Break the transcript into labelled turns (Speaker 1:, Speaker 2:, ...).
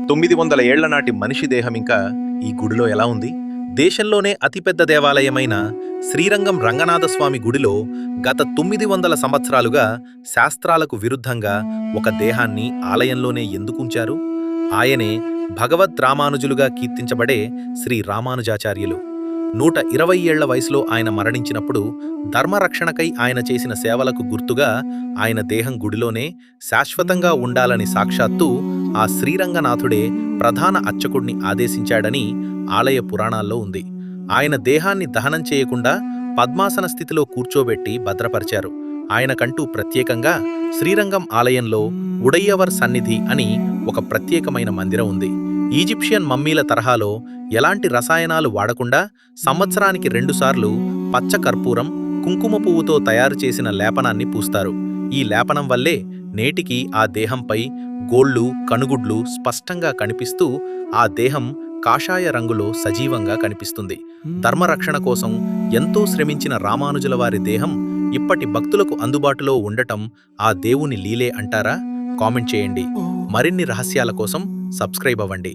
Speaker 1: 900 ఏళ్ల నాటి మనిషి దేహం ఇంకా ఈ గుడిలో ఎలా ఉంది? దేశంలోనే అతిపెద్ద దేవాలయమైన శ్రీరంగం రంగనాథస్వామి గుడిలో గత 900 సంవత్సరాలుగా శాస్త్రాలకు విరుద్ధంగా ఒక దేహాన్ని ఆలయంలోనే ఎందుకుంచారు? ఆయనే భగవద్ రామానుజులుగా కీర్తించబడే శ్రీ రామానుజాచార్యులు. 120 ఏళ్ల వయసులో ఆయన మరణించినప్పుడు ధర్మరక్షణకై ఆయన చేసిన సేవలకు గుర్తుగా ఆయన దేహం గుడిలోనే శాశ్వతంగా ఉండాలని సాక్షాత్తు ఆ శ్రీరంగనాథుడే ప్రధాన అర్చకుడిని ఆదేశించాడని ఆలయ పురాణాల్లో ఉంది. ఆయన దేహాన్ని దహనం చేయకుండా పద్మాసన స్థితిలో కూర్చోబెట్టి భద్రపరిచారు. ఆయనకంటూ ప్రత్యేకంగా శ్రీరంగం ఆలయంలో ఉడయ్యవర్ సన్నిధి అని ఒక ప్రత్యేకమైన మందిరం ఉంది. ఈజిప్షియన్ మమ్మీల తరహాలో ఎలాంటి రసాయనాలు వాడకుండా సంవత్సరానికి 2 సార్లు పచ్చ కర్పూరం, కుంకుమ పువ్వుతో తయారు చేసిన లేపనాన్ని పూస్తారు. ఈ లేపనం వల్లే నేటికి ఆ దేహంపై గోళ్ళు, కనుగుడ్లు స్పష్టంగా కనిపిస్తూ ఆ దేహం కాషాయ రంగులో సజీవంగా కనిపిస్తుంది. ధర్మరక్షణ కోసం ఎంతో శ్రమించిన రామానుజుల వారి దేహం ఇప్పటి భక్తులకు అందుబాటులో ఉండటం ఆ దేవుని లీలే అంటారా? కామెంట్ చేయండి. మరిన్ని రహస్యాల కోసం సబ్స్క్రైబ్ అవ్వండి.